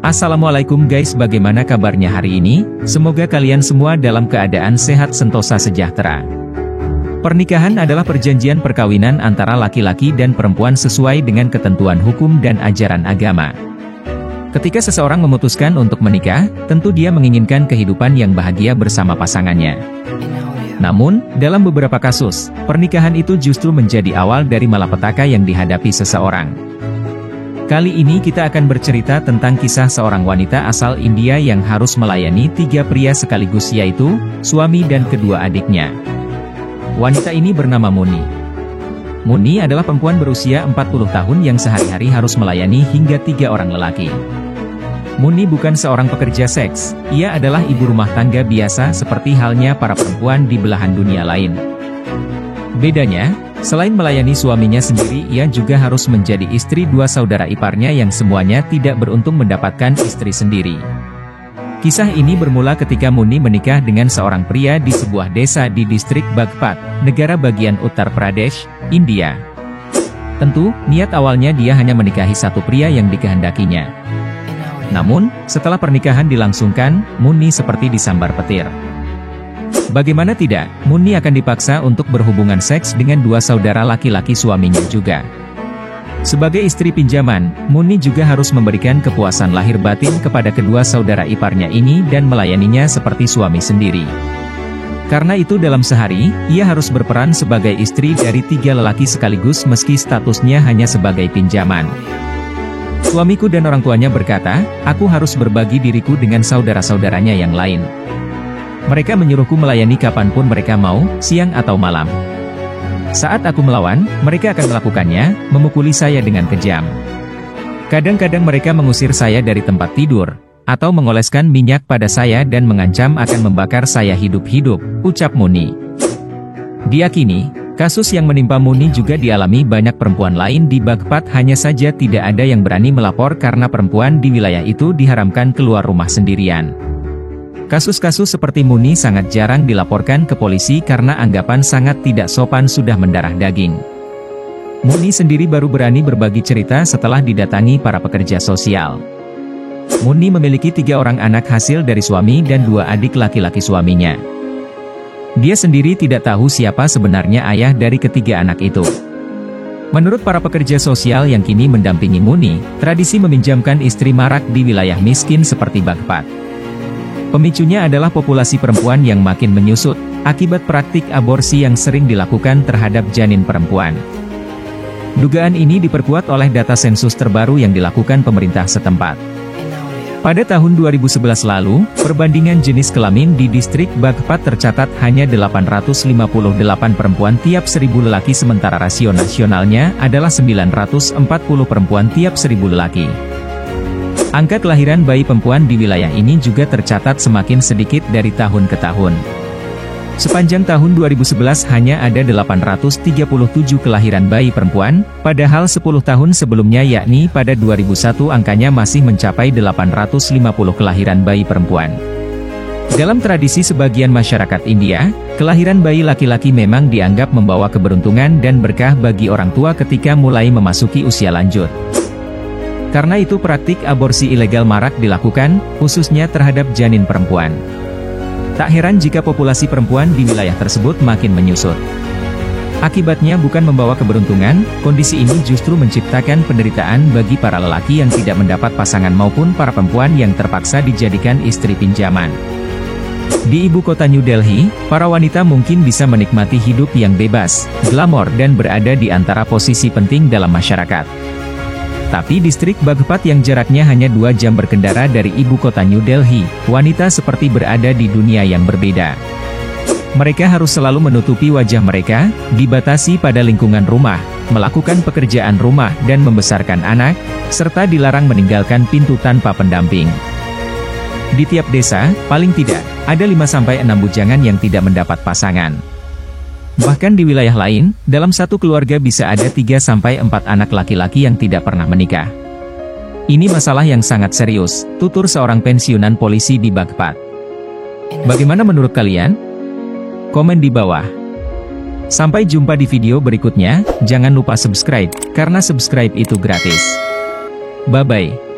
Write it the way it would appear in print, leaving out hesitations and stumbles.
Assalamualaikum guys, bagaimana kabarnya hari ini? Semoga kalian semua dalam keadaan sehat sentosa sejahtera. Pernikahan adalah perjanjian perkawinan antara laki-laki dan perempuan sesuai dengan ketentuan hukum dan ajaran agama. Ketika seseorang memutuskan untuk menikah, tentu dia menginginkan kehidupan yang bahagia bersama pasangannya. Namun, dalam beberapa kasus, pernikahan itu justru menjadi awal dari malapetaka yang dihadapi seseorang. Kali ini kita akan bercerita tentang kisah seorang wanita asal India yang harus melayani 3 pria sekaligus, yaitu suami dan kedua adiknya. Wanita ini bernama Muni. Muni adalah perempuan berusia 40 tahun yang sehari-hari harus melayani hingga 3 orang lelaki. Muni bukan seorang pekerja seks, ia adalah ibu rumah tangga biasa seperti halnya para perempuan di belahan dunia lain. Bedanya, selain melayani suaminya sendiri, ia juga harus menjadi istri 2 saudara iparnya yang semuanya tidak beruntung mendapatkan istri sendiri. Kisah ini bermula ketika Muni menikah dengan seorang pria di sebuah desa di distrik Bagpat, negara bagian Uttar Pradesh, India. Tentu, niat awalnya dia hanya menikahi satu pria yang dikehendakinya. Namun, setelah pernikahan dilangsungkan, Muni seperti disambar petir. Bagaimana tidak, Muni akan dipaksa untuk berhubungan seks dengan 2 saudara laki-laki suaminya juga. Sebagai istri pinjaman, Muni juga harus memberikan kepuasan lahir batin kepada kedua saudara iparnya ini dan melayaninya seperti suami sendiri. Karena itu dalam sehari, ia harus berperan sebagai istri dari 3 lelaki sekaligus meski statusnya hanya sebagai pinjaman. Suamiku dan orang tuanya berkata, aku harus berbagi diriku dengan saudara-saudaranya yang lain. Mereka menyuruhku melayani kapanpun mereka mau, siang atau malam. Saat aku melawan, mereka akan melakukannya, memukuli saya dengan kejam. Kadang-kadang mereka mengusir saya dari tempat tidur, atau mengoleskan minyak pada saya dan mengancam akan membakar saya hidup-hidup, ucap Muni. Diyakini, kasus yang menimpa Muni juga dialami banyak perempuan lain di Bagpat, hanya saja tidak ada yang berani melapor karena perempuan di wilayah itu diharamkan keluar rumah sendirian. Kasus-kasus seperti Muni sangat jarang dilaporkan ke polisi karena anggapan sangat tidak sopan sudah mendarah daging. Muni sendiri baru berani berbagi cerita setelah didatangi para pekerja sosial. Muni memiliki 3 orang anak hasil dari suami dan 2 adik laki-laki suaminya. Dia sendiri tidak tahu siapa sebenarnya ayah dari ketiga anak itu. Menurut para pekerja sosial yang kini mendampingi Muni, tradisi meminjamkan istri marak di wilayah miskin seperti Bagpat. Pemicunya adalah populasi perempuan yang makin menyusut, akibat praktik aborsi yang sering dilakukan terhadap janin perempuan. Dugaan ini diperkuat oleh data sensus terbaru yang dilakukan pemerintah setempat. Pada tahun 2011 lalu, perbandingan jenis kelamin di distrik Bagpat tercatat hanya 858 perempuan tiap 1000 lelaki, sementara rasio nasionalnya adalah 940 perempuan tiap 1000 lelaki. Angka kelahiran bayi perempuan di wilayah ini juga tercatat semakin sedikit dari tahun ke tahun. Sepanjang tahun 2011 hanya ada 837 kelahiran bayi perempuan, padahal 10 tahun sebelumnya yakni pada 2001 angkanya masih mencapai 850 kelahiran bayi perempuan. Dalam tradisi sebagian masyarakat India, kelahiran bayi laki-laki memang dianggap membawa keberuntungan dan berkah bagi orang tua ketika mulai memasuki usia lanjut. Karena itu praktik aborsi ilegal marak dilakukan, khususnya terhadap janin perempuan. Tak heran jika populasi perempuan di wilayah tersebut makin menyusut. Akibatnya bukan membawa keberuntungan, kondisi ini justru menciptakan penderitaan bagi para lelaki yang tidak mendapat pasangan maupun para perempuan yang terpaksa dijadikan istri pinjaman. Di ibu kota New Delhi, para wanita mungkin bisa menikmati hidup yang bebas, glamor dan berada di antara posisi penting dalam masyarakat. Tapi distrik Bagpat yang jaraknya hanya 2 jam berkendara dari ibu kota New Delhi, wanita seperti berada di dunia yang berbeda. Mereka harus selalu menutupi wajah mereka, dibatasi pada lingkungan rumah, melakukan pekerjaan rumah dan membesarkan anak, serta dilarang meninggalkan pintu tanpa pendamping. Di tiap desa, paling tidak, ada 5-6 bujangan yang tidak mendapat pasangan. Bahkan di wilayah lain, dalam satu keluarga bisa ada 3-4 anak laki-laki yang tidak pernah menikah. Ini masalah yang sangat serius, tutur seorang pensiunan polisi di Bagpat. Bagaimana menurut kalian? Komen di bawah. Sampai jumpa di video berikutnya, jangan lupa subscribe, karena subscribe itu gratis. Bye-bye.